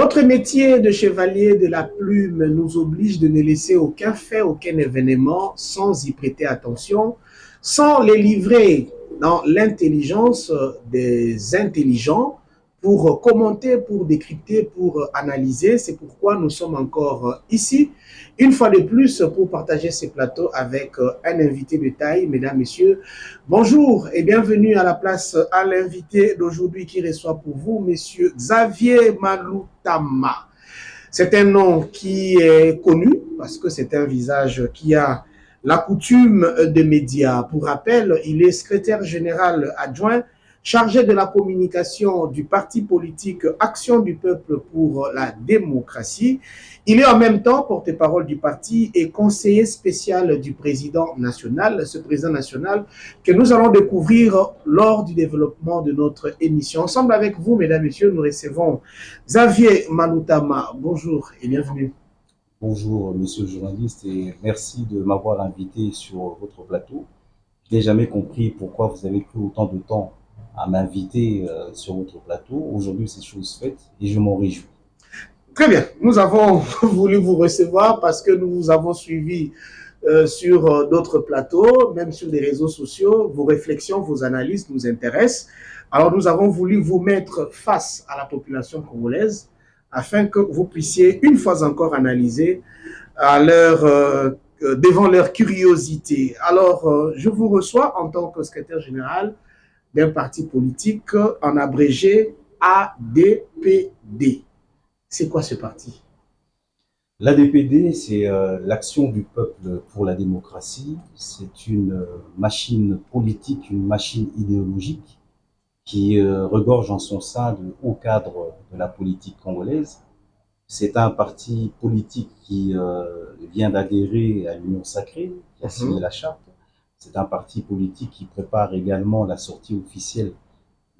Notre métier de chevalier de la plume nous oblige de ne laisser aucun fait, aucun événement sans y prêter attention, sans les livrer dans l'intelligence des intelligents pour commenter, pour décrypter, pour analyser. C'est pourquoi nous sommes encore ici, une fois de plus, pour partager ces plateaux avec un invité de taille. Mesdames, Messieurs, bonjour et bienvenue à la place à l'invité d'aujourd'hui qui reçoit pour vous, Monsieur Xavier Maloutama. C'est un nom qui est connu parce que c'est un visage qui a la coutume des médias. Pour rappel, il est secrétaire général adjoint chargé de la communication du parti politique Action du Peuple pour la démocratie. Il est en même temps porte-parole du parti et conseiller spécial du président national, ce président national que nous allons découvrir lors du développement de notre émission. Ensemble avec vous, mesdames, messieurs, nous recevons Xavier Maloutama. Bonjour et bienvenue. Bonjour, monsieur le journaliste, et merci de m'avoir invité sur votre plateau. Je n'ai jamais compris pourquoi vous avez pris autant de temps à m'inviter sur votre plateau. Aujourd'hui, c'est chose faite et je m'en réjouis. Très bien. Nous avons voulu vous recevoir parce que nous vous avons suivi sur d'autres plateaux, même sur les réseaux sociaux. Vos réflexions, vos analyses nous intéressent. Alors, nous avons voulu vous mettre face à la population congolaise afin que vous puissiez une fois encore analyser à devant leur curiosité. Alors, je vous reçois en tant que secrétaire général d'un parti politique en abrégé ADPD. C'est quoi ce parti? L'ADPD, c'est l'Action du Peuple pour la démocratie. C'est une machine politique, une machine idéologique qui regorge en son sein de hauts cadres de la politique congolaise. C'est un parti politique qui vient d'adhérer à l'Union sacrée, qui a signé la charte. C'est un parti politique qui prépare également la sortie officielle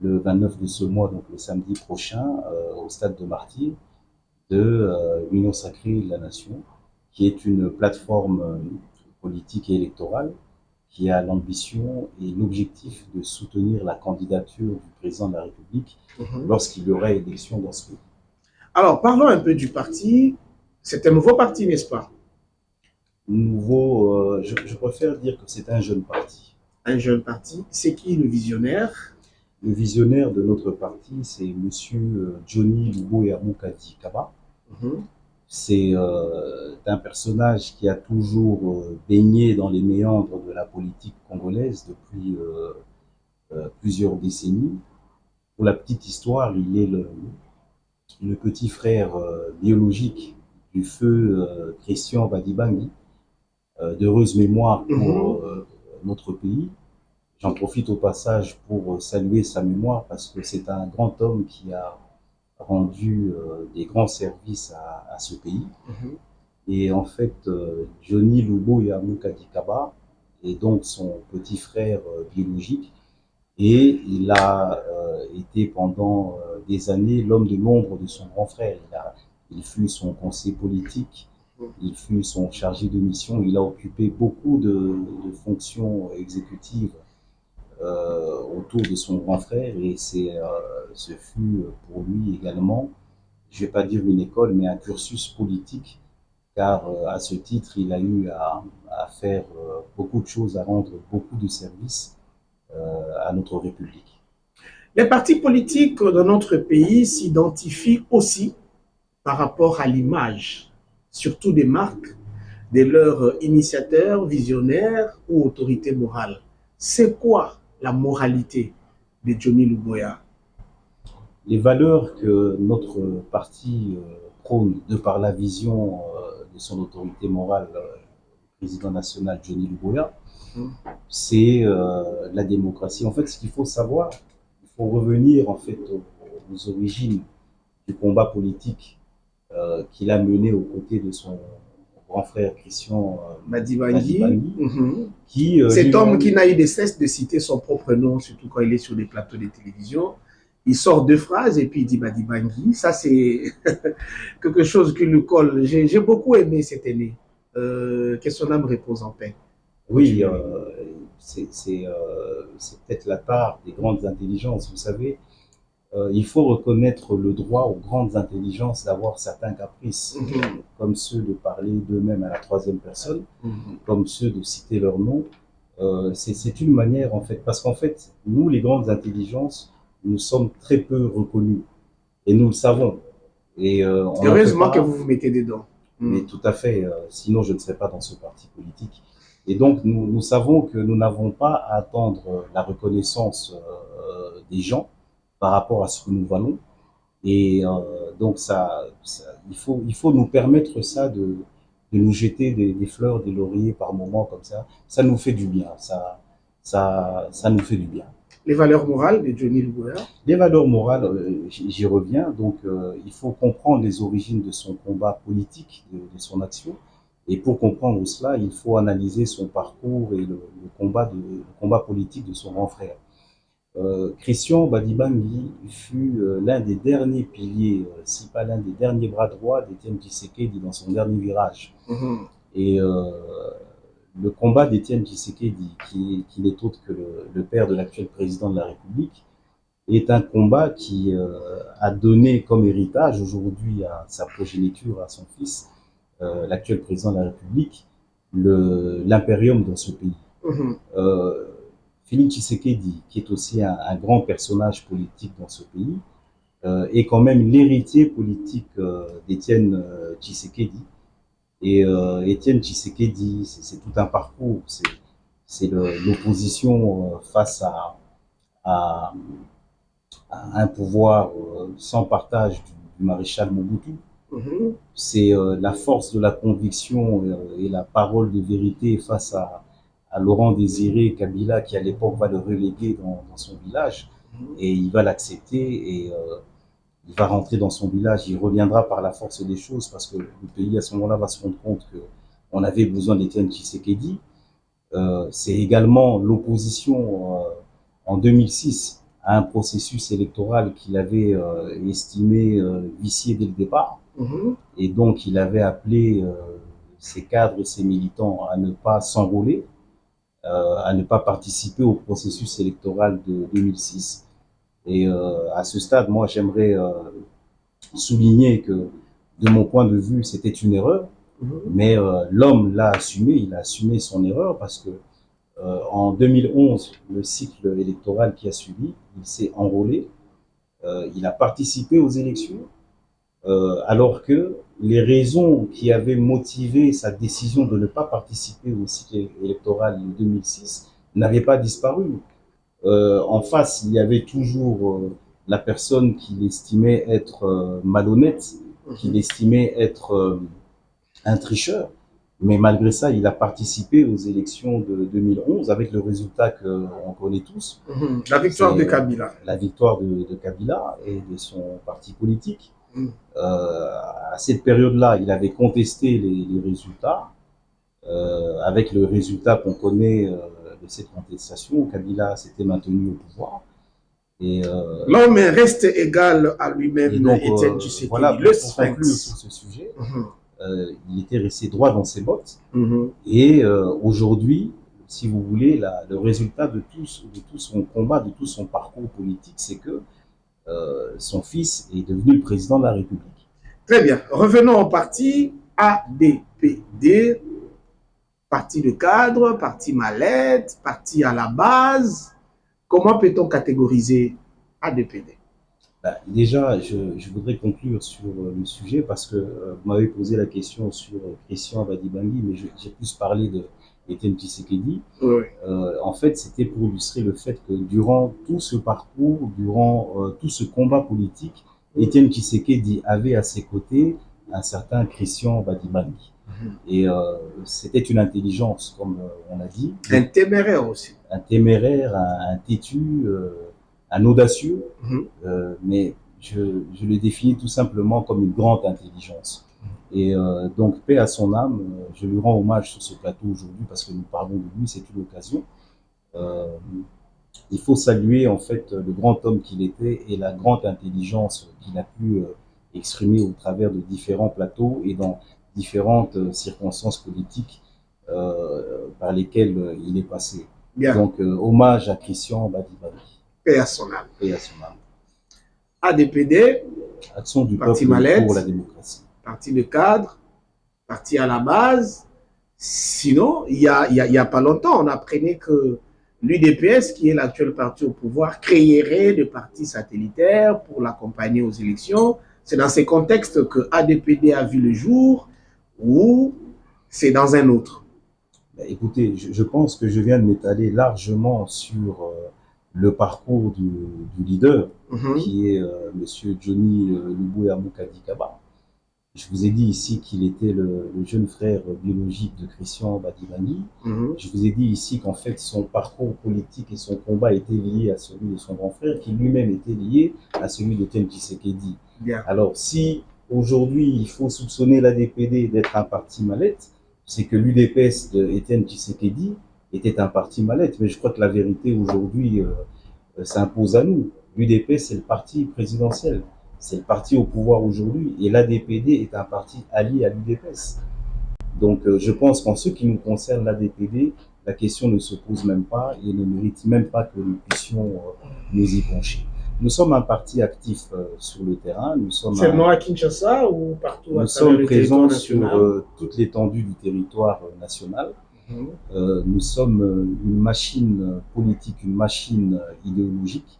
le 29 de ce mois, donc le samedi prochain, au stade de Martyrs, de l'Union sacrée de la nation, qui est une plateforme politique et électorale qui a l'ambition et l'objectif de soutenir la candidature du président de la République lorsqu'il y aura élection dans ce pays. Alors, parlons un peu du parti. C'est un nouveau parti, n'est-ce pas? Nouveau, je préfère dire que c'est un jeune parti. Un jeune parti. C'est qui le visionnaire? Le visionnaire de notre parti, c'est monsieur Johnny Luboya Mukadi Kaba. C'est un personnage qui a toujours baigné dans les méandres de la politique congolaise depuis plusieurs décennies. Pour la petite histoire, il est le petit frère biologique du feu Christian Badibangi, d'heureuse mémoire pour notre pays. J'en profite au passage pour saluer sa mémoire parce que c'est un grand homme qui a rendu des grands services à ce pays. Et en fait, Johnny Luboya Mukadi Kaba est donc son petit frère biologique et il a été pendant des années l'homme de l'ombre de son grand frère. Il fut son conseiller politique, il fut son chargé de mission, il a occupé beaucoup de fonctions exécutives autour de son grand frère et ce fut pour lui également, je ne vais pas dire une école, mais un cursus politique, car à ce titre, il a eu à faire beaucoup de choses, à rendre beaucoup de services à notre République. Les partis politiques de notre pays s'identifient aussi par rapport à l'image, surtout des marques, de leurs initiateurs, visionnaires ou autorités morales. C'est quoi la moralité de Johnny Luboya? Les valeurs que notre parti prône de par la vision de son autorité morale, le président national Johnny Luboya, c'est la démocratie. En fait, ce qu'il faut savoir, il faut revenir en fait aux origines du combat politique qu'il a mené aux côtés de son grand frère Christian Badibangi, qui cet homme qui n'a eu de cesse de citer son propre nom, surtout quand il est sur des plateaux de télévision. Il sort deux phrases et puis il dit Badibangi. Ça, c'est quelque chose qui lui colle. J'ai beaucoup aimé cet aîné. Que son âme repose en paix. Oui, c'est peut-être la part des grandes intelligences. Vous savez, il faut reconnaître le droit aux grandes intelligences d'avoir certains caprices, comme ceux de parler d'eux-mêmes à la troisième personne, comme ceux de citer leur nom. C'est une manière, en fait, parce qu'en fait, nous, les grandes intelligences, nous sommes très peu reconnus, et nous le savons. Et heureusement que vous vous mettez dedans. Mais tout à fait, sinon je ne serais pas dans ce parti politique. Et donc, nous savons que nous n'avons pas à attendre la reconnaissance des gens par rapport à ce que nous valons. Et donc, il faut nous permettre ça de nous jeter des fleurs, des lauriers par moments comme ça. Ça nous fait du bien. Ça nous fait du bien. Les valeurs morales de Johnny Luboya? Les valeurs morales, j'y reviens. Donc, il faut comprendre les origines de son combat politique, de son action. Et pour comprendre cela, il faut analyser son parcours et le combat politique de son grand frère. Christian Badibangi fut l'un des derniers piliers, si pas l'un des derniers bras droits d'Étienne Tshisekedi dans son dernier virage. Et le combat d'Étienne Tshisekedi, qui n'est autre que le père de l'actuel président de la République, est un combat qui a donné comme héritage aujourd'hui à sa progéniture, à son fils, l'actuel président de la République, l'impérium dans ce pays. Félix Tshisekedi, qui est aussi un grand personnage politique dans ce pays, est quand même l'héritier politique d'Étienne Tshisekedi. Et Étienne Tshisekedi, c'est tout un parcours, c'est l'opposition face à un pouvoir sans partage du maréchal Mobutu. C'est la force de la conviction et la parole de vérité face à Laurent Désiré Kabila, qui à l'époque va le reléguer dans son village, et il va l'accepter, et il va rentrer dans son village, il reviendra par la force des choses, parce que le pays à ce moment-là va se rendre compte qu'on avait besoin d'Étienne Tshisekedi. C'est également l'opposition en 2006 à un processus électoral qu'il avait estimé vicié dès le départ, et donc il avait appelé ses cadres et ses militants à ne pas s'enrôler, à ne pas participer au processus électoral de 2006. Et à ce stade, moi, j'aimerais souligner que, de mon point de vue, c'était une erreur, mais l'homme l'a assumé, il a assumé son erreur, parce que en 2011, le cycle électoral qui a suivi, il s'est enrôlé, il a participé aux élections, alors que les raisons qui avaient motivé sa décision de ne pas participer au cycle électoral de 2006 n'avaient pas disparu. En face, il y avait toujours la personne qu'il estimait être malhonnête, qu'il estimait être un tricheur, mais malgré ça, il a participé aux élections de 2011 avec le résultat qu'on connaît tous. La victoire de Kabila. La victoire de Kabila et de son parti politique. À cette période-là, il avait contesté les résultats, avec le résultat qu'on connaît de cette contestation. Kabila s'était maintenu au pouvoir. L'homme reste égal à lui-même, Étienne Tshisekedi. Voilà, pour conclure sur ce sujet, il était resté droit dans ses bottes. Et aujourd'hui, si vous voulez, le résultat de tout son combat, de tout son parcours politique, c'est que son fils est devenu le président de la République. Très bien. Revenons au parti ADPD, parti de cadre, parti mallette, parti à la base. Comment peut-on catégoriser ADPD? Déjà, je voudrais conclure sur le sujet, parce que vous m'avez posé la question sur Christian Badibangi, mais j'ai plus parlé d'Étienne Tshisekedi. En fait, c'était pour illustrer le fait que durant tout ce parcours, durant tout ce combat politique, Étienne Tshisekedi avait à ses côtés un certain Christian Badibangi. Et c'était une intelligence, comme on a dit. Un téméraire aussi. Un téméraire, un têtu, un audacieux, mais je le définis tout simplement comme une grande intelligence. Et donc, paix à son âme, je lui rends hommage sur ce plateau aujourd'hui, parce que nous parlons de lui, c'est une occasion. Il faut saluer en fait le grand homme qu'il était et la grande intelligence qu'il a pu exprimer au travers de différents plateaux et dans différentes circonstances politiques par lesquelles il est passé. Bien. Donc, hommage à Christian Badibangi. Paix à son âme. Paix à son âme. ADPD, Action du parti peuple mallette, pour la démocratie. parti de cadre, parti à la base. Sinon, il y a pas longtemps, on apprenait que l'UDPS, qui est l'actuel parti au pouvoir, créerait des partis satellitaires pour l'accompagner aux élections. C'est dans ces contextes que ADPD a vu le jour ou c'est dans un autre? Écoutez, je pense que je viens de m'étaler largement sur le parcours du leader, qui est Monsieur Johnny Luboé Amoukadi Kaba. Je vous ai dit ici qu'il était le jeune frère biologique de Christian Badibani. Je vous ai dit ici qu'en fait, son parcours politique et son combat étaient liés à celui de son grand frère, qui lui-même était lié à celui d'Étienne Tshisekedi. Alors, si aujourd'hui, il faut soupçonner l'ADPD d'être un parti mallette, c'est que l'UDPS d'Étienne Tshisekedi était un parti mallette. Mais je crois que la vérité aujourd'hui s'impose à nous. L'UDPS, c'est le parti présidentiel. C'est le parti au pouvoir aujourd'hui et l'ADPD est un parti allié à l'UDPS. Donc je pense qu'en ce qui nous concerne l'ADPD, la question ne se pose même pas et ne mérite même pas que nous puissions nous y pencher. Nous sommes un parti actif sur le terrain. Seulement à Kinshasa ou partout à travers le territoire national? Nous sommes présents sur toute l'étendue du territoire national. Nous sommes une machine politique, une machine idéologique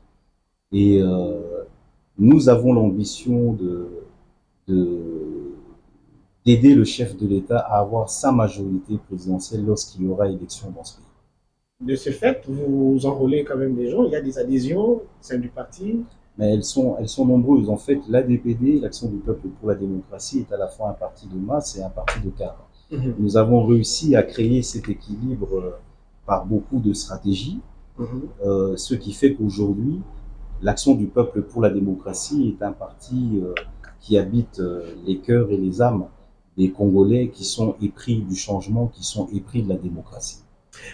et nous avons l'ambition d'aider le chef de l'État à avoir sa majorité présidentielle lorsqu'il y aura élection dans ce pays. De ce fait, vous enrôlez quand même des gens, il y a des adhésions au sein du parti? Mais elles sont nombreuses. En fait, l'ADPD, l'Action du peuple pour la démocratie, est à la fois un parti de masse et un parti de cadre. Nous avons réussi à créer cet équilibre par beaucoup de stratégies, ce qui fait qu'aujourd'hui, l'Action du peuple pour la démocratie est un parti qui habite les cœurs et les âmes des Congolais qui sont épris du changement, qui sont épris de la démocratie.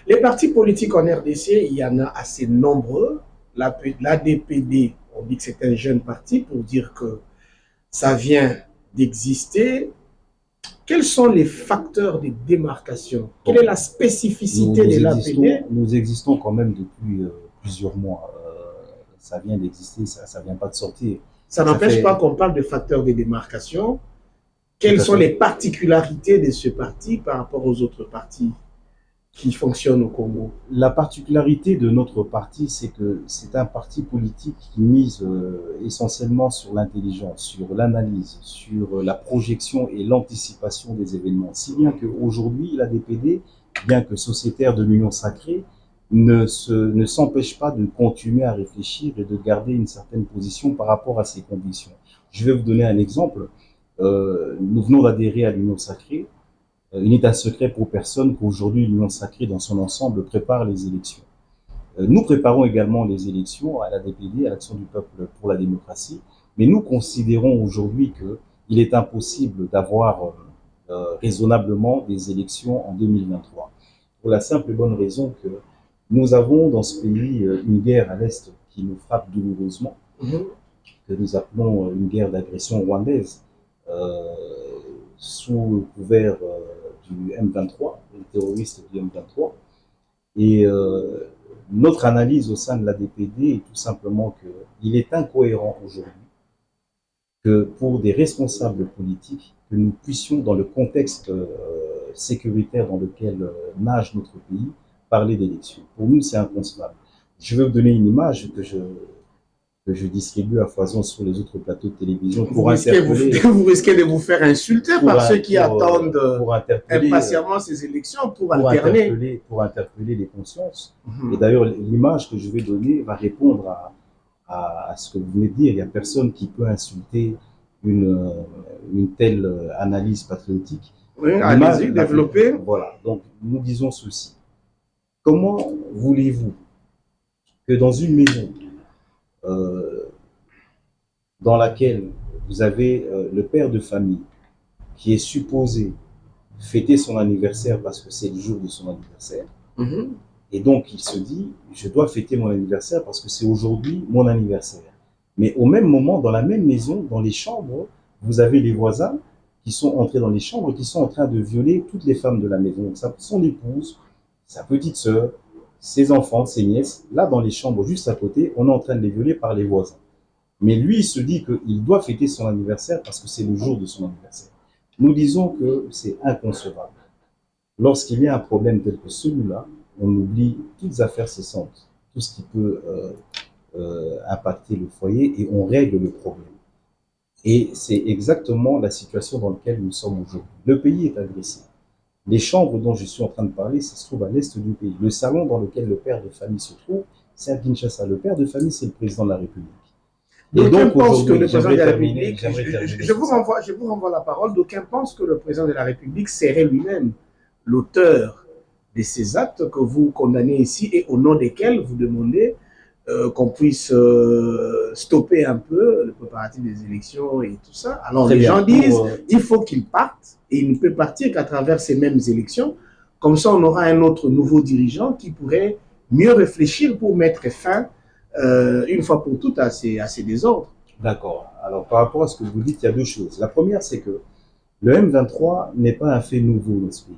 Les partis politiques en RDC, il y en a assez nombreux. L'ADPD, on dit que c'est un jeune parti pour dire que ça vient d'exister. Quels sont les facteurs de démarcation? Quelle est la spécificité de l'ADPD? Nous existons quand même depuis plusieurs mois. Ça vient d'exister, ça ne vient pas de sortir. Ça n'empêche pas qu'on parle de facteurs de démarcation. Quelles sont les particularités de ce parti par rapport aux autres partis qui fonctionnent au Congo? La particularité de notre parti, c'est que c'est un parti politique qui mise essentiellement sur l'intelligence, sur l'analyse, sur la projection et l'anticipation des événements. Si bien qu'aujourd'hui, l'ADPD, bien que sociétaire de l'Union sacrée, ne s'empêche pas de continuer à réfléchir et de garder une certaine position par rapport à ses convictions. Je vais vous donner un exemple. Nous venons d'adhérer à l'Union sacrée. Il n'est un secret pour personne qu'aujourd'hui l'Union sacrée dans son ensemble prépare les élections. Nous préparons également les élections à l'ADPD, à l'Action du peuple pour la démocratie, mais nous considérons aujourd'hui qu'il est impossible d'avoir raisonnablement des élections en 2023. Pour la simple et bonne raison que nous avons dans ce pays une guerre à l'Est qui nous frappe douloureusement, que nous appelons une guerre d'agression rwandaise, sous le couvert du M23, les terroristes du M23. Et notre analyse au sein de l'ADPD est tout simplement qu'il est incohérent aujourd'hui que pour des responsables politiques, que nous puissions, dans le contexte sécuritaire dans lequel nage notre pays, parler d'élections. Pour nous, c'est inconcevable. Je vais vous donner une image que je distribue à foison sur les autres plateaux de télévision vous risquez de vous faire insulter par ceux qui attendent impatiemment ces élections pour alterner. Pour interpeller les consciences. Et d'ailleurs, l'image que je vais donner va répondre à ce que vous venez de dire. Il n'y a personne qui peut insulter une telle analyse patriotique. Oui, allez-y, développez. Voilà, donc nous disons ceci. Comment voulez-vous que dans une maison dans laquelle vous avez le père de famille qui est supposé fêter son anniversaire parce que c'est le jour de son anniversaire, et donc il se dit, je dois fêter mon anniversaire parce que c'est aujourd'hui mon anniversaire. Mais au même moment, dans la même maison, dans les chambres, vous avez les voisins qui sont entrés dans les chambres, qui sont en train de violer toutes les femmes de la maison. Donc, son épouse, sa petite sœur, ses enfants, ses nièces, là dans les chambres juste à côté, on est en train de les violer par les voisins. Mais lui, il se dit qu'il doit fêter son anniversaire parce que c'est le jour de son anniversaire. Nous disons que c'est inconcevable. Lorsqu'il y a un problème tel que celui-là, on oublie toutes les affaires cessantes, tout ce qui peut impacter le foyer et on règle le problème. Et c'est exactement la situation dans laquelle nous sommes aujourd'hui. Le pays est agressé. Les chambres dont je suis en train de parler, ça se trouve à l'est du pays. Le salon dans lequel le père de famille se trouve, c'est à Kinshasa. Le père de famille, c'est le président de la République. Et donc pense que le président de la République, je vous renvoie la parole, d'aucuns pensent que le président de la République serait lui-même l'auteur de ces actes que vous condamnez ici et au nom desquels vous demandez qu'on puisse stopper un peu le préparatif des élections et tout ça. Alors les gens disent il faut qu'il parte et il ne peut partir qu'à travers ces mêmes élections. Comme ça, on aura un autre nouveau dirigeant qui pourrait mieux réfléchir pour mettre fin une fois pour toutes à ces désordres. D'accord. Alors par rapport à ce que vous dites, il y a deux choses. La première, c'est que le M23 n'est pas un fait nouveau dans ce pays.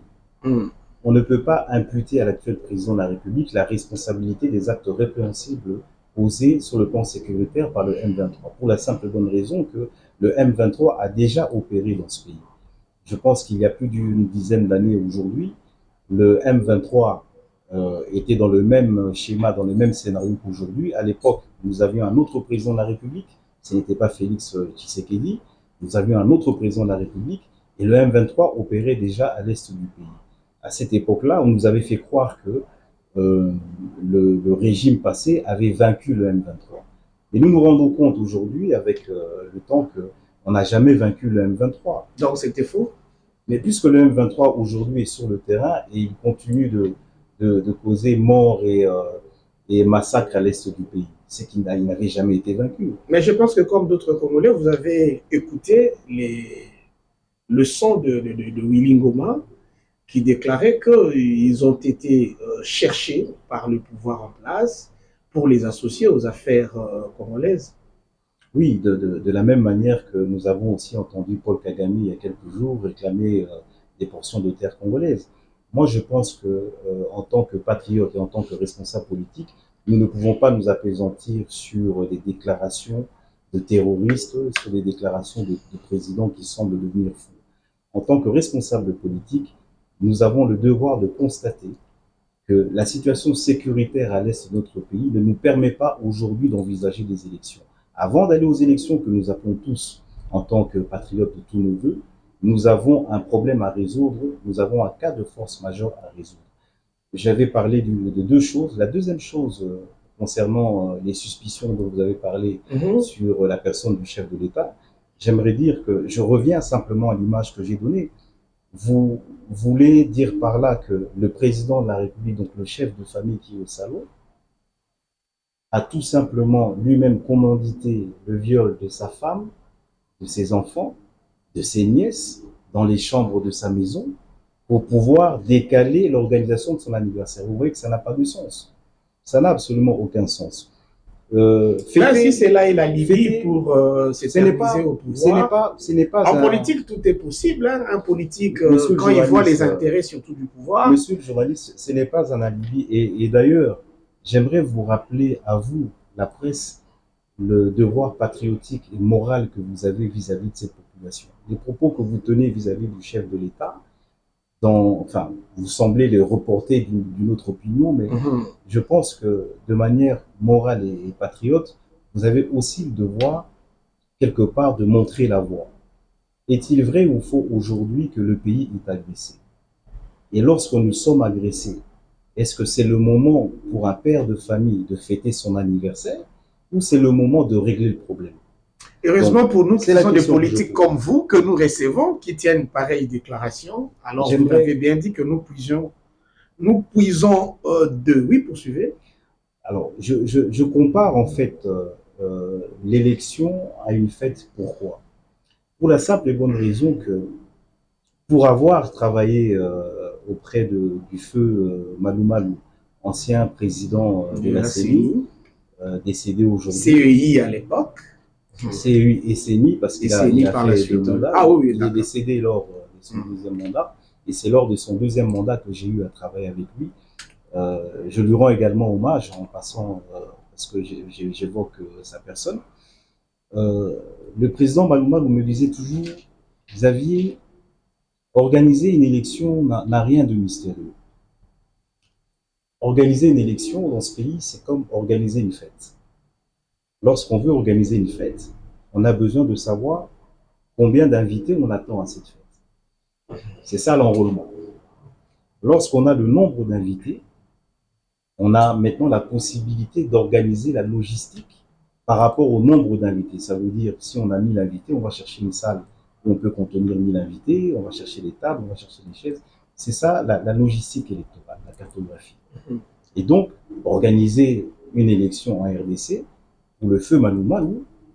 On ne peut pas imputer à l'actuel président de la République la responsabilité des actes répréhensibles posés sur le plan sécuritaire par le M23, pour la simple bonne raison que le M23 a déjà opéré dans ce pays. Je pense qu'il y a plus d'une dizaine d'années aujourd'hui, le M23 était dans le même schéma, dans le même scénario qu'aujourd'hui. À l'époque, nous avions un autre président de la République, ce n'était pas Félix Tshisekedi, nous avions un autre président de la République, et le M23 opérait déjà à l'est du pays. À cette époque-là, on nous avait fait croire que le régime passé avait vaincu le M23. Et nous nous rendons compte aujourd'hui, avec le temps, qu'on n'a jamais vaincu le M23. Donc c'était faux. Mais puisque le M23 aujourd'hui est sur le terrain et il continue de causer mort et massacre à l'est du pays, c'est qu'il n'avait jamais été vaincu. Mais je pense que comme d'autres Congolais, vous avez écouté le son de Willy Ngoma, qui déclarait qu'ils ont été cherchés par le pouvoir en place pour les associer aux affaires congolaises. Oui, de la même manière que nous avons aussi entendu Paul Kagame il y a quelques jours réclamer des portions de terre congolaises. Moi, je pense que en tant que patriote et en tant que responsable politique, nous ne pouvons pas nous appesantir sur des déclarations de terroristes, sur des déclarations de présidents qui semblent devenir fous. En tant que responsable politique, nous avons le devoir de constater que la situation sécuritaire à l'est de notre pays ne nous permet pas aujourd'hui d'envisager des élections. Avant d'aller aux élections que nous appelons tous en tant que patriotes de tous nos voeux, nous avons un problème à résoudre, nous avons un cas de force majeure à résoudre. J'avais parlé de deux choses. La deuxième chose concernant les suspicions dont vous avez parlé sur la personne du chef de l'État, j'aimerais dire que je reviens simplement à l'image que j'ai donnée. Vous voulez dire par là que le président de la République, donc le chef de famille qui est au salon, a tout simplement lui-même commandité le viol de sa femme, de ses enfants, de ses nièces, dans les chambres de sa maison, pour pouvoir décaler l'organisation de son anniversaire. Vous voyez que ça n'a pas de sens. Ça n'a absolument aucun sens. Si c'est là et la Libye pour s'éterniser au pouvoir. Ce n'est pas en politique, tout est possible. Hein. Un politique, quand il voit les intérêts surtout du pouvoir. Monsieur le journaliste, ce n'est pas un alibi. Et d'ailleurs, j'aimerais vous rappeler à vous, la presse, le devoir patriotique et moral que vous avez vis-à-vis de cette population. Les propos que vous tenez vis-à-vis du chef de l'État, enfin, vous semblez les reporter d'une autre opinion, mais je pense que de manière morale et patriote, vous avez aussi le devoir, quelque part, de montrer la voie. Est-il vrai ou faux aujourd'hui que le pays est agressé? Et lorsque nous sommes agressés, est-ce que c'est le moment pour un père de famille de fêter son anniversaire ou c'est le moment de régler le problème? Heureusement pour nous, qui sont des politiques comme vous, que nous recevons, qui tiennent pareille déclaration. Alors, vous avez bien dit que nous puisons de... Oui, poursuivez. Alors, je compare en fait l'élection à une fête. Pourquoi? Pour la simple et bonne raison que pour avoir travaillé auprès du feu Malou Malou, ancien président de la CENI, décédé aujourd'hui. CEI à l'époque. CEI et CENI, parce qu'il a fait deux mandats. Ah, oui, il est décédé lors de son deuxième mandat. Et c'est lors de son deuxième mandat que j'ai eu à travailler avec lui. Je lui rends également hommage en passant, parce que j'évoque sa personne. le président Malouma me disait toujours, Xavier, organiser une élection n'a rien de mystérieux. Organiser une élection dans ce pays, c'est comme organiser une fête. Lorsqu'on veut organiser une fête, on a besoin de savoir combien d'invités on attend à cette fête. C'est ça l'enrôlement. Lorsqu'on a le nombre d'invités, on a maintenant la possibilité d'organiser la logistique par rapport au nombre d'invités. Ça veut dire, si on a 1000 invités, on va chercher une salle où on peut contenir 1000 invités, on va chercher des tables, on va chercher des chaises. C'est ça la logistique électorale, la cartographie. Et donc, organiser une élection en RDC, pour le feu Malouma,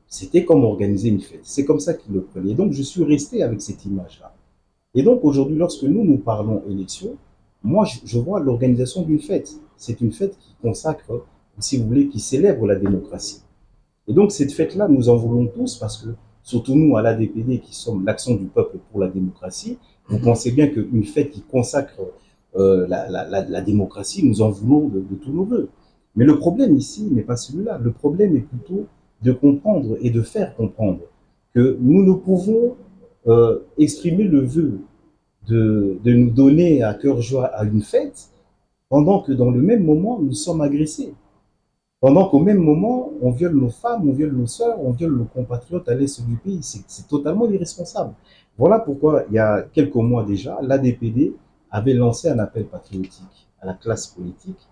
c'était comme organiser une fête. C'est comme ça qu'il le prenait. Et donc, je suis resté avec cette image-là. Et donc, aujourd'hui, lorsque nous parlons élection, moi, je vois l'organisation d'une fête. C'est une fête qui consacre, si vous voulez, qui célèbre la démocratie. Et donc, cette fête-là, nous en voulons tous parce que, surtout nous, à l'ADPD, qui sommes l'Action du peuple pour la démocratie, vous pensez bien qu'une fête qui consacre la démocratie, nous en voulons de tous nos voeux. Mais le problème ici n'est pas celui-là. Le problème est plutôt de comprendre et de faire comprendre que nous ne pouvons exprimer le vœu de nous donner à cœur joie à une fête pendant que dans le même moment, nous sommes agressés. Pendant qu'au même moment, on viole nos femmes, on viole nos sœurs, on viole nos compatriotes à l'est du pays. C'est totalement irresponsable. Voilà pourquoi, il y a quelques mois déjà, l'ADPD avait lancé un appel patriotique à la classe politique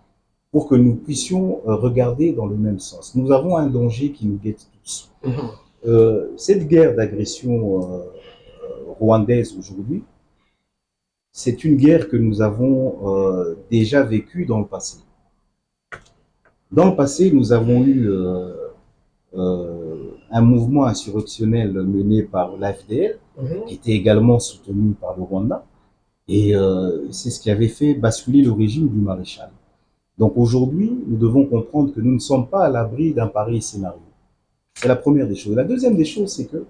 pour que nous puissions regarder dans le même sens. Nous avons un danger qui nous guette tous. Cette guerre d'agression rwandaise aujourd'hui, c'est une guerre que nous avons déjà vécue dans le passé. Dans le passé, nous avons eu un mouvement insurrectionnel mené par l'AFDL, qui était également soutenu par le Rwanda, et c'est ce qui avait fait basculer le régime du maréchal. Donc aujourd'hui, nous devons comprendre que nous ne sommes pas à l'abri d'un pareil scénario. C'est la première des choses. La deuxième des choses, c'est que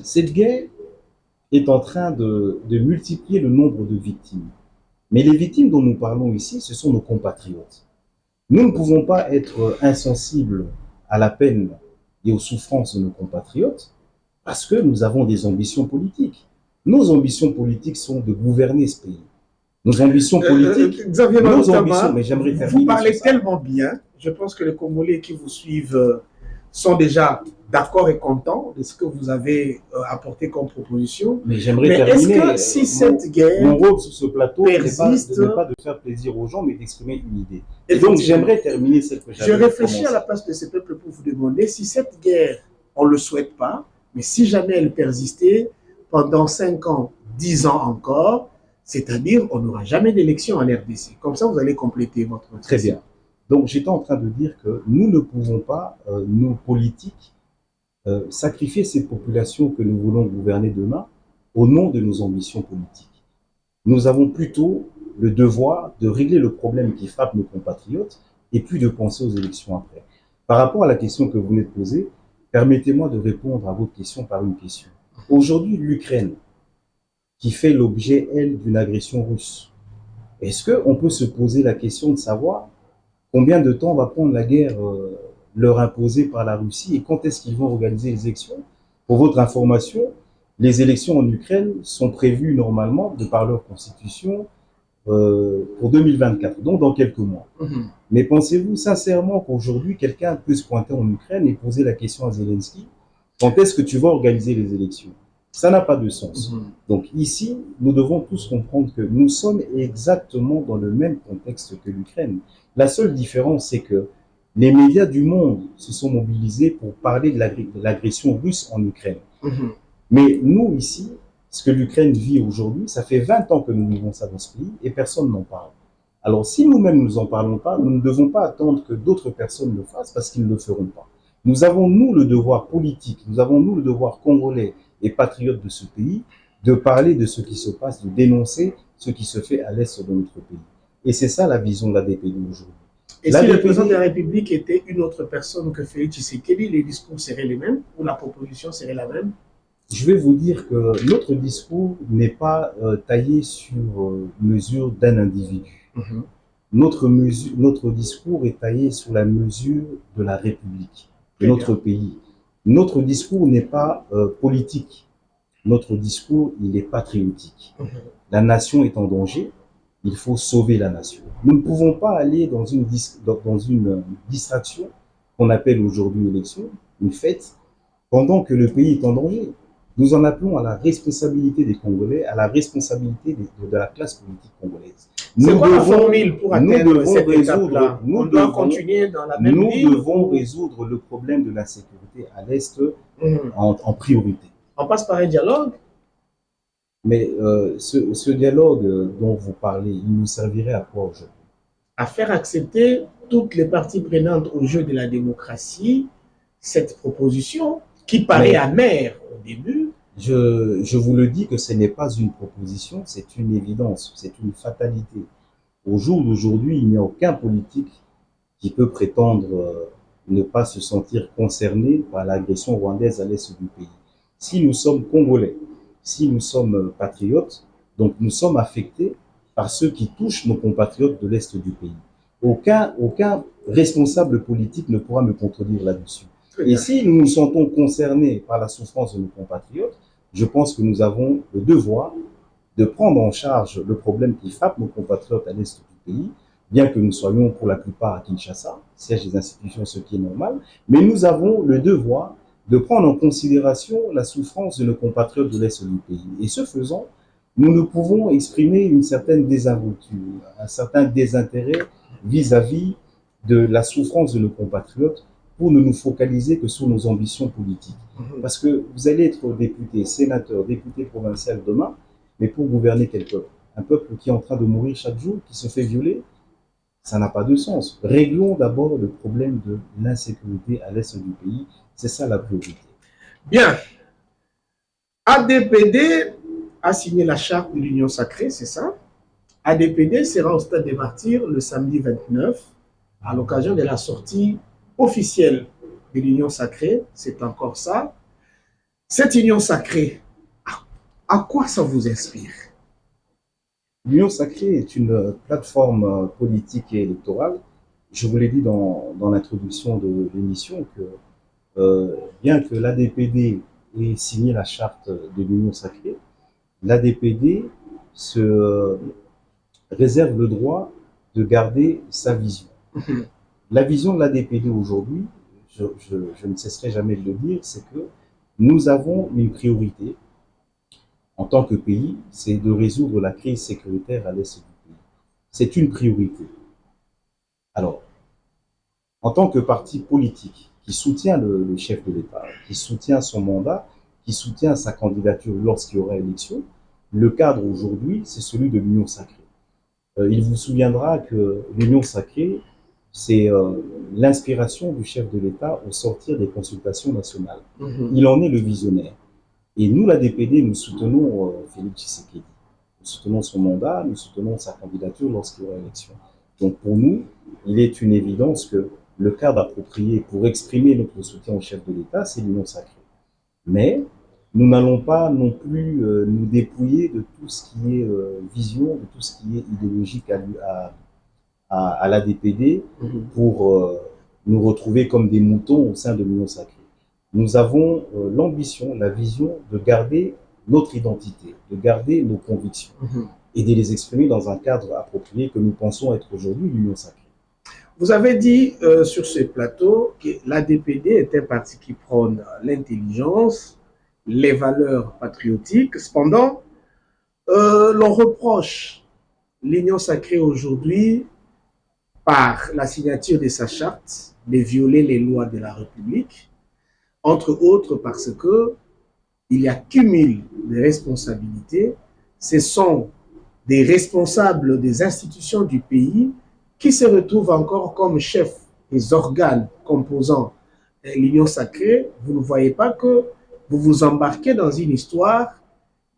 cette guerre est en train de multiplier le nombre de victimes. Mais les victimes dont nous parlons ici, ce sont nos compatriotes. Nous ne pouvons pas être insensibles à la peine et aux souffrances de nos compatriotes parce que nous avons des ambitions politiques. Nos ambitions politiques sont de gouverner ce pays. Nos ambitions politiques, nos ambitions, mais j'aimerais terminer. Vous parlez tellement bien, je pense que les Congolais qui vous suivent sont déjà d'accord et contents de ce que vous avez apporté comme proposition. Mais j'aimerais terminer. Est-ce que si cette guerre mon rôle sur ce plateau persiste, n'est pas de faire plaisir aux gens, mais d'exprimer une idée. Et donc j'aimerais terminer cette que j'avais Je réfléchis à la place de ce peuple pour vous demander si cette guerre, on ne le souhaite pas, mais si jamais elle persistait pendant 5 ans, 10 ans encore, c'est-à-dire on n'aura jamais d'élection en RDC. Comme ça, vous allez compléter votre... Très bien. Donc, j'étais en train de dire que nous ne pouvons pas, nos politiques, sacrifier ces populations que nous voulons gouverner demain au nom de nos ambitions politiques. Nous avons plutôt le devoir de régler le problème qui frappe nos compatriotes et puis de penser aux élections après. Par rapport à la question que vous venez de poser, permettez-moi de répondre à votre question par une question. Aujourd'hui, l'Ukraine, qui fait l'objet, elle, d'une agression russe, est-ce qu'on peut se poser la question de savoir combien de temps va prendre la guerre leur imposée par la Russie et quand est-ce qu'ils vont organiser les élections? Pour votre information, les élections en Ukraine sont prévues normalement, de par leur constitution, pour 2024, donc dans quelques mois. Mais pensez-vous sincèrement qu'aujourd'hui, quelqu'un peut se pointer en Ukraine et poser la question à Zelensky, quand est-ce que tu vas organiser les élections? Ça n'a pas de sens. Donc ici, nous devons tous comprendre que nous sommes exactement dans le même contexte que l'Ukraine. La seule différence, c'est que les médias du monde se sont mobilisés pour parler de l'agression russe en Ukraine. Mais nous, ici, ce que l'Ukraine vit aujourd'hui, ça fait 20 ans que nous vivons ça dans ce pays et personne n'en parle. Alors si nous-mêmes nous en parlons pas, nous ne devons pas attendre que d'autres personnes le fassent parce qu'ils ne le feront pas. Nous avons, nous, le devoir politique, nous avons, nous, le devoir congolais et patriotes de ce pays, de parler de ce qui se passe, de dénoncer ce qui se fait à l'est de notre pays. Et c'est ça la vision de l'ADPD aujourd'hui. Et si le président de la République était une autre personne que Félix Tshisekedi, les discours seraient les mêmes ou la proposition serait la même? Je vais vous dire que notre discours n'est pas taillé sur mesure d'un individu. Notre discours est taillé sur la mesure de la République, de notre pays. Notre discours n'est pas politique. Notre discours, il est patriotique. La nation est en danger. Il faut sauver la nation. Nous ne pouvons pas aller dans une distraction qu'on appelle aujourd'hui élection, une fête, pendant que le pays est en danger. Nous en appelons à la responsabilité des Congolais, à la responsabilité de la classe politique congolaise. C'est quoi la formule pour atteindre cette étape-là? On doit continuer dans la même ligne. Nous devons résoudre le problème de l'insécurité à l'Est en priorité. On passe par un dialogue? Mais ce dialogue dont vous parlez, il nous servirait à quoi aujourd'hui? À faire accepter toutes les parties prenantes au jeu de la démocratie cette proposition qui paraît amère au début. Je vous le dis que ce n'est pas une proposition, c'est une évidence, c'est une fatalité. Au jour d'aujourd'hui, il n'y a aucun politique qui peut prétendre ne pas se sentir concerné par l'agression rwandaise à l'est du pays. Si nous sommes Congolais, si nous sommes patriotes, donc nous sommes affectés par ceux qui touchent nos compatriotes de l'est du pays. Aucun responsable politique ne pourra me contredire là-dessus. Et si nous nous sentons concernés par la souffrance de nos compatriotes, je pense que nous avons le devoir de prendre en charge le problème qui frappe nos compatriotes à l'est du pays, bien que nous soyons pour la plupart à Kinshasa, siège des institutions, ce qui est normal, mais nous avons le devoir de prendre en considération la souffrance de nos compatriotes de l'est du pays. Et ce faisant, nous ne pouvons exprimer une certaine désinvolture, un certain désintérêt vis-à-vis de la souffrance de nos compatriotes pour ne nous focaliser que sur nos ambitions politiques. Parce que vous allez être député, sénateur, député provincial demain, mais pour gouverner quel peuple? Un peuple qui est en train de mourir chaque jour, qui se fait violer? Ça n'a pas de sens. Réglons d'abord le problème de l'insécurité à l'est du pays. C'est ça la priorité. Bien. ADPD a signé la charte de l'Union sacrée, c'est ça? ADPD sera au stade des martyrs le samedi 29 à l'occasion de la sortie officielle de l'Union sacrée. C'est encore ça. Cette Union sacrée, à quoi ça vous inspire? L'Union sacrée est une plateforme politique et électorale. Je vous l'ai dit dans l'introduction de l'émission que bien que l'ADPD ait signé la charte de l'Union sacrée, l'ADPD se réserve le droit de garder sa vision. La vision de l'ADPD aujourd'hui, je ne cesserai jamais de le dire, c'est que nous avons une priorité en tant que pays, c'est de résoudre la crise sécuritaire à l'est du pays. C'est une priorité. Alors, en tant que parti politique qui soutient le chef de l'État, qui soutient son mandat, qui soutient sa candidature lorsqu'il y aura élection, le cadre aujourd'hui, c'est celui de l'Union sacrée. Il vous souviendra que l'Union sacrée, c'est l'inspiration du chef de l'État au sortir des consultations nationales. Il en est le visionnaire. Et nous, l'ADPD, nous soutenons Félix Tshisekedi. Nous soutenons son mandat, nous soutenons sa candidature lorsqu'il y aura élection. Donc pour nous, il est une évidence que le cadre approprié pour exprimer notre soutien au chef de l'État, c'est l'Union sacrée. Mais nous n'allons pas non plus nous dépouiller de tout ce qui est vision, de tout ce qui est idéologique à l'ADPD pour nous retrouver comme des moutons au sein de l'Union sacrée. Nous avons l'ambition, la vision de garder notre identité, de garder nos convictions et de les exprimer dans un cadre approprié que nous pensons être aujourd'hui l'Union sacrée. Vous avez dit sur ce plateau que l'ADPD est un parti qui prône l'intelligence, les valeurs patriotiques. Cependant, l'on reproche l'Union sacrée aujourd'hui par la signature de sa charte de violer les lois de la République, entre autres parce que il y a cumul de responsabilités. Ce sont des responsables des institutions du pays qui se retrouvent encore comme chefs des organes composant l'Union sacrée. Vous ne voyez pas que vous vous embarquez dans une histoire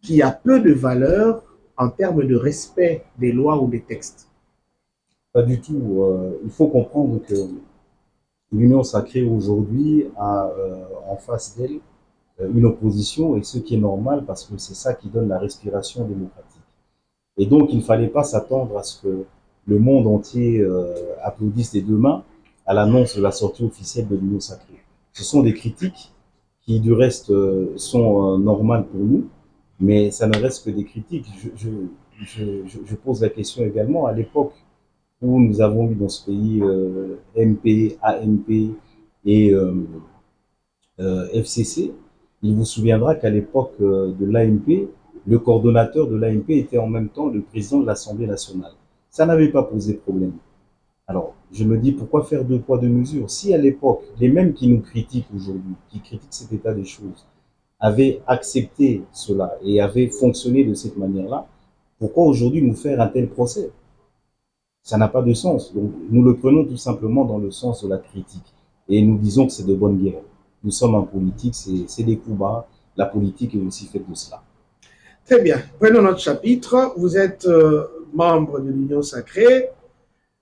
qui a peu de valeur en termes de respect des lois ou des textes? Pas du tout. Il faut comprendre que l'Union sacrée aujourd'hui a en face d'elle une opposition, et ce qui est normal parce que c'est ça qui donne la respiration démocratique. Et donc il ne fallait pas s'attendre à ce que le monde entier applaudisse des deux mains à l'annonce de la sortie officielle de l'Union sacrée. Ce sont des critiques qui du reste sont normales pour nous, mais ça ne reste que des critiques. Je pose la question également, à l'époque où nous avons eu dans ce pays MP, AMP et FCC, il vous souviendra qu'à l'époque de l'AMP, le coordonnateur de l'AMP était en même temps le président de l'Assemblée nationale. Ça n'avait pas posé problème. Alors, je me dis, pourquoi faire deux poids, deux mesures? Si à l'époque, les mêmes qui nous critiquent aujourd'hui, qui critiquent cet état des choses, avaient accepté cela et avaient fonctionné de cette manière-là, pourquoi aujourd'hui nous faire un tel procès? Ça n'a pas de sens. Donc, nous le prenons tout simplement dans le sens de la critique. Et nous disons que c'est de bonne guerre. Nous sommes en politique, c'est des coups bas. La politique est aussi faite de cela. Très bien. Prenons notre chapitre. Vous êtes membre de l'Union sacrée.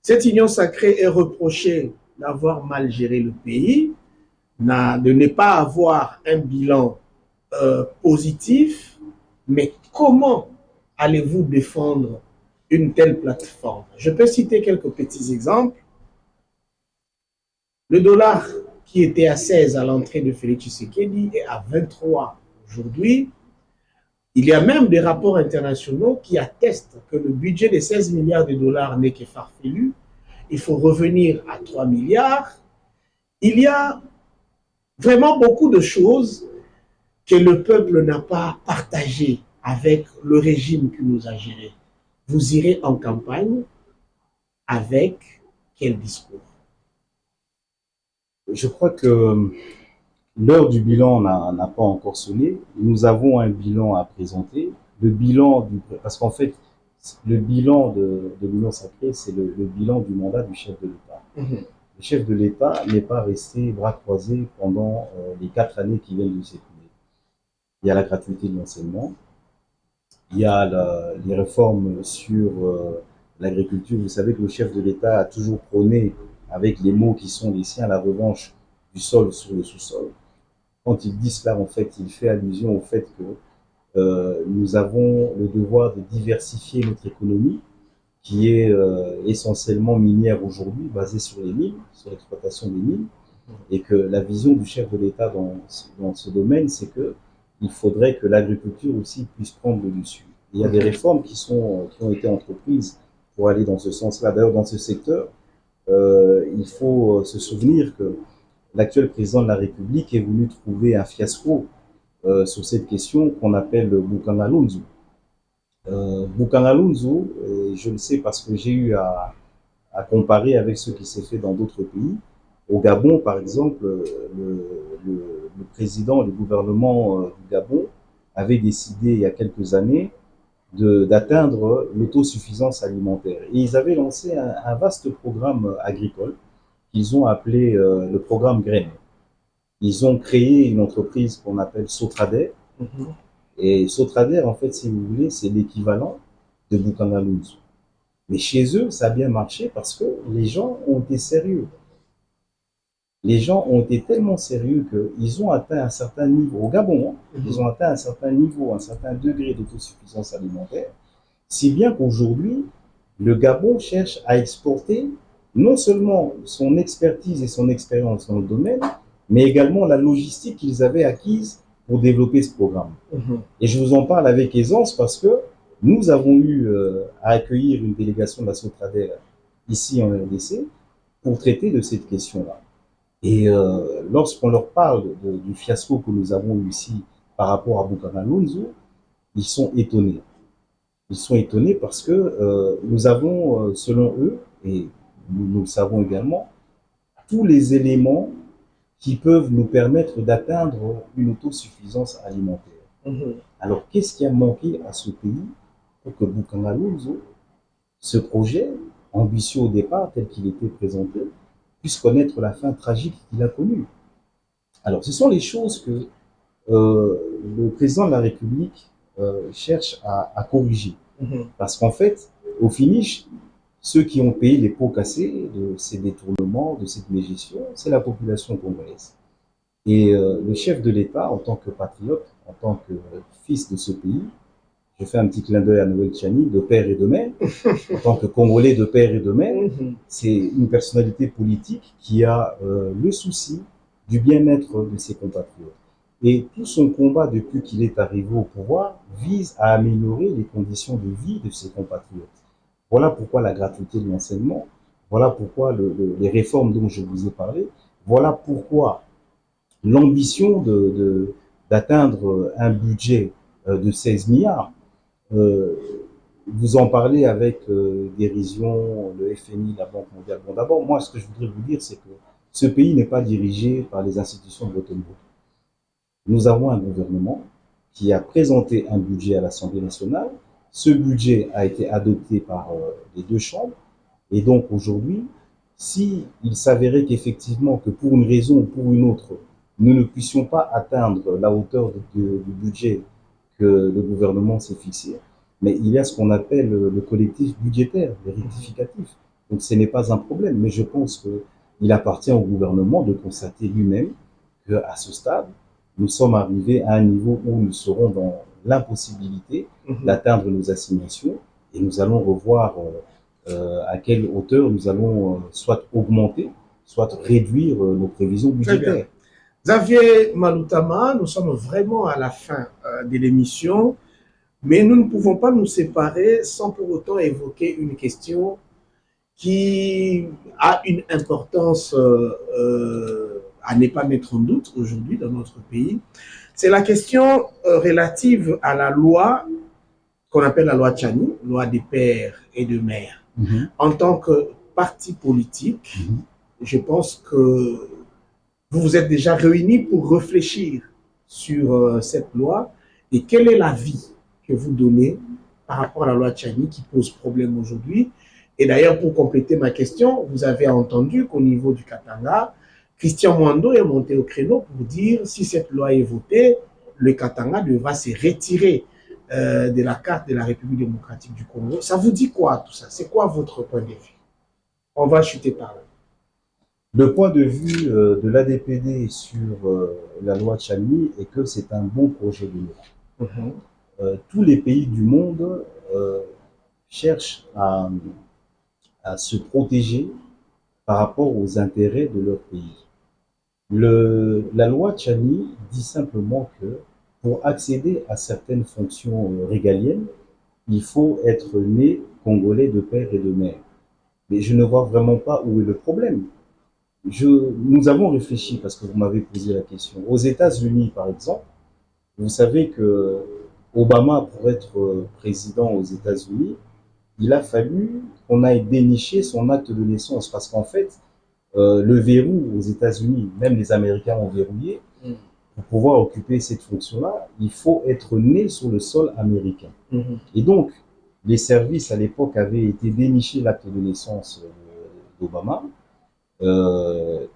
Cette union sacrée est reprochée d'avoir mal géré le pays, de ne pas avoir un bilan positif, mais comment allez-vous défendre une telle plateforme? Je peux citer quelques petits exemples. Le dollar qui était à 16 à l'entrée de Félix Tshisekedi est à 23 aujourd'hui. Il y a même des rapports internationaux qui attestent que le budget de 16 milliards de dollars n'est que farfelu. Il faut revenir à 3 milliards. Il y a vraiment beaucoup de choses que le peuple n'a pas partagées avec le régime qui nous a gérés. Vous irez en campagne avec quel discours? Je crois que l'heure du bilan n'a pas encore sonné. Nous avons un bilan à présenter. Le bilan parce qu'en fait, le bilan de l'Union sacrée, c'est le bilan du mandat du chef de l'État. Le chef de l'État n'est pas resté bras croisés pendant les 4 années qui viennent de s'écouler. Il y a la gratuité de l'enseignement, il y a les réformes sur l'agriculture. Vous savez que le chef de l'État a toujours prôné, avec les mots qui sont les siens, la revanche du sol sur le sous-sol. Quand il dit cela, en fait, il fait allusion au fait que nous avons le devoir de diversifier notre économie, qui est essentiellement minière aujourd'hui, basée sur les mines, sur l'exploitation des mines, et que la vision du chef de l'État dans ce domaine, c'est qu'il faudrait que l'agriculture aussi puisse prendre le dessus. Il y a des réformes qui ont été entreprises pour aller dans ce sens-là. D'ailleurs, dans ce secteur, il faut se souvenir que l'actuel président de la République est venu trouver un fiasco sur cette question qu'on appelle Bukanga Lunzu. Bukanga Lunzu, je le sais parce que j'ai eu à comparer avec ce qui s'est fait dans d'autres pays. Au Gabon, par exemple, le président, le gouvernement du Gabon avait décidé il y a quelques années d'atteindre l'autosuffisance alimentaire. Et ils avaient lancé un vaste programme agricole qu'ils ont appelé le programme Graines. Ils ont créé une entreprise qu'on appelle Sotrader. Et Sotrader, en fait, si vous voulez, c'est l'équivalent de Bukanga Lunzu. Mais chez eux, ça a bien marché parce que les gens ont été sérieux. Les gens ont été tellement sérieux qu'ils ont atteint un certain niveau, au Gabon, ils ont atteint un certain niveau, un certain degré d'autosuffisance alimentaire, si bien qu'aujourd'hui, le Gabon cherche à exporter non seulement son expertise et son expérience dans le domaine, mais également la logistique qu'ils avaient acquise pour développer ce programme. Et je vous en parle avec aisance parce que nous avons eu à accueillir une délégation de la Sotrader ici en RDC pour traiter de cette question-là. Et lorsqu'on leur parle du fiasco que nous avons eu ici par rapport à Bukanga Lunzu, ils sont étonnés. Ils sont étonnés parce que nous avons, selon eux, et nous le savons également, tous les éléments qui peuvent nous permettre d'atteindre une autosuffisance alimentaire. Alors, qu'est-ce qui a manqué à ce pays pour que Bukanga Lunzu, ce projet, ambitieux au départ, tel qu'il était présenté, puisse connaître la fin tragique qu'il a connue? Alors, ce sont les choses que le président de la République cherche à corriger. Parce qu'en fait, au finish, ceux qui ont payé les pots cassés de ces détournements, de cette mégestion, c'est la population congolaise. Et le chef de l'État, en tant que patriote, en tant que fils de ce pays, je fais un petit clin d'œil à Noël Tchani, de père et de mère, en tant que Congolais de père et de mère, c'est une personnalité politique qui a le souci du bien-être de ses compatriotes. Et tout son combat depuis qu'il est arrivé au pouvoir vise à améliorer les conditions de vie de ses compatriotes. Voilà pourquoi la gratuité de l'enseignement, voilà pourquoi les réformes dont je vous ai parlé, voilà pourquoi l'ambition d'atteindre un budget de 16 milliards. Euh, vous en parlez avec dérision, le FMI, la Banque mondiale. Bon, d'abord, moi, ce que je voudrais vous dire, c'est que ce pays n'est pas dirigé par les institutions de Bretton Woods. Nous avons un gouvernement qui a présenté un budget à l'Assemblée nationale. Ce budget a été adopté par les deux chambres. Et donc, aujourd'hui, si il s'avérait qu'effectivement, que pour une raison ou pour une autre, nous ne puissions pas atteindre la hauteur du budget que le gouvernement s'est fixé, mais il y a ce qu'on appelle le collectif budgétaire, les rectificatifs. Donc ce n'est pas un problème, mais je pense qu'il appartient au gouvernement de constater lui-même qu'à ce stade, nous sommes arrivés à un niveau où nous serons dans l'impossibilité d'atteindre nos assignations et nous allons revoir à quelle hauteur nous allons soit augmenter, soit réduire nos prévisions budgétaires. Xavier Maloutama, nous sommes vraiment à la fin de l'émission, mais nous ne pouvons pas nous séparer sans pour autant évoquer une question qui a une importance à ne pas mettre en doute aujourd'hui dans notre pays. C'est la question relative à la loi qu'on appelle la loi Tchani, loi des pères et de mères. En tant que parti politique, je pense que vous vous êtes déjà réunis pour réfléchir sur cette loi et quel est l'avis que vous donnez par rapport à la loi Tchani qui pose problème aujourd'hui. Et d'ailleurs, pour compléter ma question, vous avez entendu qu'au niveau du Katanga, Christian Mwando est monté au créneau pour dire si cette loi est votée, le Katanga devra se retirer de la carte de la République démocratique du Congo. Ça vous dit quoi tout ça? C'est quoi votre point de vue? On va chuter par là. Le point de vue de l'ADPD sur la loi Tchani est que c'est un bon projet de loi. Tous les pays du monde cherchent à se protéger par rapport aux intérêts de leur pays. La loi Tchani dit simplement que pour accéder à certaines fonctions régaliennes, il faut être né congolais de père et de mère. Mais je ne vois vraiment pas où est le problème. Nous avons réfléchi parce que vous m'avez posé la question. Aux États-Unis, par exemple, vous savez que Obama, pour être président aux États-Unis, il a fallu qu'on aille dénicher son acte de naissance parce qu'en fait, le verrou aux États-Unis, même les Américains ont verrouillé, pour pouvoir occuper cette fonction-là, il faut être né sur le sol américain. Et donc, les services à l'époque avaient été dénicher l'acte de naissance d'Obama. Comme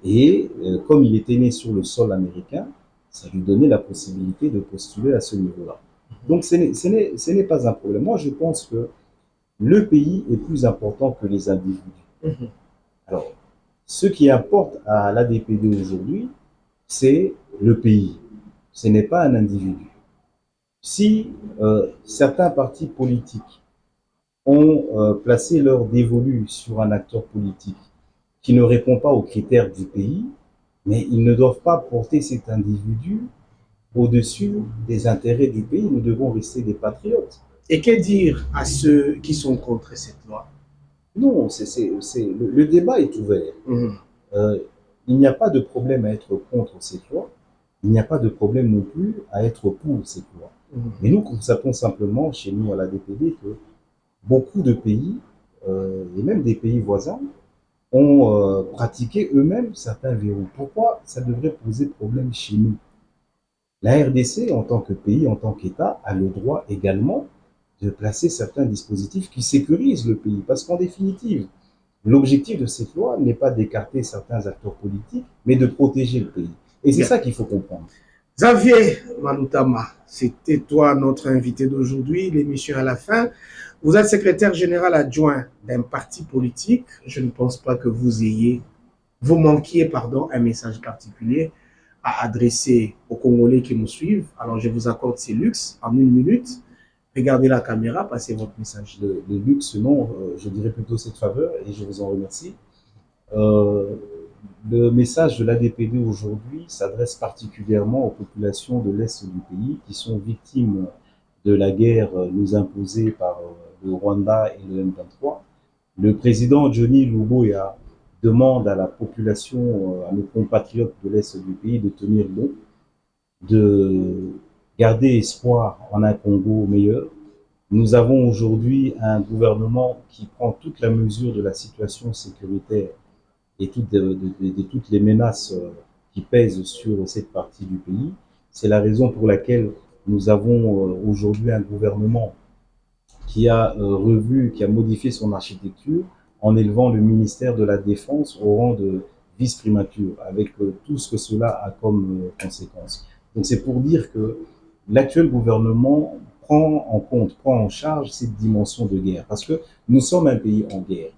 il était né sur le sol américain, ça lui donnait la possibilité de postuler à ce niveau-là. Donc ce n'est pas un problème. Moi, je pense que le pays est plus important que les individus. Alors, ce qui importe à l'ADPD aujourd'hui, c'est le pays. Ce n'est pas un individu. Si certains partis politiques ont placé leur dévolu sur un acteur politique qui ne répond pas aux critères du pays, mais ils ne doivent pas porter cet individu au-dessus des intérêts du pays. Nous devons rester des patriotes. Et que dire à ceux qui sont contre cette loi? Non, le débat est ouvert. Il n'y a pas de problème à être contre cette loi. Il n'y a pas de problème non plus à être pour cette loi. Mais nous constatons simplement chez nous à l'ADPD que beaucoup de pays, et même des pays voisins, ont pratiqué eux-mêmes certains verrous. Pourquoi ça devrait poser problème chez nous? La RDC, en tant que pays, en tant qu'État, a le droit également de placer certains dispositifs qui sécurisent le pays. Parce qu'en définitive, l'objectif de cette loi n'est pas d'écarter certains acteurs politiques, mais de protéger le pays. Et c'est ça qu'il faut comprendre. Xavier Maloutama, c'était toi notre invité d'aujourd'hui, l'émission à la fin. Vous êtes secrétaire général adjoint d'un parti politique. Je ne pense pas que vous manquiez un message particulier à adresser aux Congolais qui nous suivent. Alors je vous accorde ces luxes en 1 minute. Regardez la caméra, passez votre message. Le luxe, non, je dirais plutôt cette faveur et je vous en remercie. Le message de l'ADPD aujourd'hui s'adresse particulièrement aux populations de l'Est du pays qui sont victimes de la guerre nous imposée par le Rwanda et le M23. Le président Johnny Luboya demande à la population, à nos compatriotes de l'Est du pays de tenir bon, de garder espoir en un Congo meilleur. Nous avons aujourd'hui un gouvernement qui prend toute la mesure de la situation sécuritaire et toutes les menaces qui pèsent sur cette partie du pays. C'est la raison pour laquelle nous avons aujourd'hui un gouvernement qui a revu, qui a modifié son architecture en élevant le ministère de la Défense au rang de vice-primature, avec tout ce que cela a comme conséquence. Donc c'est pour dire que l'actuel gouvernement prend en compte, prend en charge cette dimension de guerre, parce que nous sommes un pays en guerre.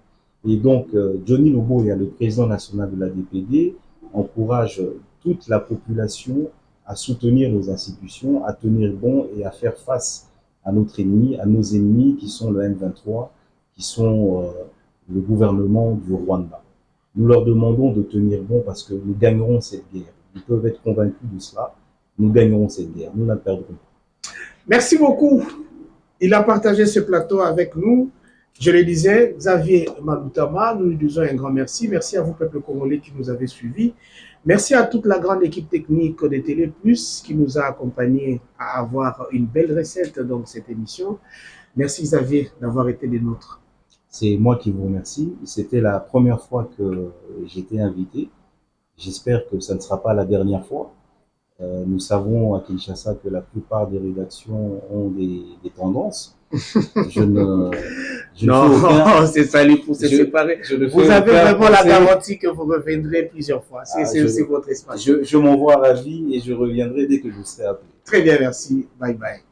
Et donc, Johnny Luboya, le président national de l'ADPD, encourage toute la population à soutenir nos institutions, à tenir bon et à faire face à notre ennemi, à nos ennemis qui sont le M23, qui sont le gouvernement du Rwanda. Nous leur demandons de tenir bon parce que nous gagnerons cette guerre. Ils peuvent être convaincus de cela. Nous gagnerons cette guerre. Nous la perdrons. Merci beaucoup. Il a partagé ce plateau avec nous. Je le disais, Xavier Maloutama, nous lui disons un grand merci. Merci à vous, peuple congolais, qui nous avez suivis. Merci à toute la grande équipe technique de Télé Plus qui nous a accompagnés à avoir une belle recette dans cette émission. Merci Xavier d'avoir été des nôtres. C'est moi qui vous remercie. C'était la première fois que j'étais invité. J'espère que ça ne sera pas la dernière fois. Nous savons à Kinshasa que la plupart des rédactions ont des tendances. Non, c'est ça, il faut se séparer. Vous avez vraiment la garantie que vous reviendrez plusieurs fois. C'est votre espace. Je m'envoie à la vie et je reviendrai dès que je serai appelé. Très bien, merci. Bye bye.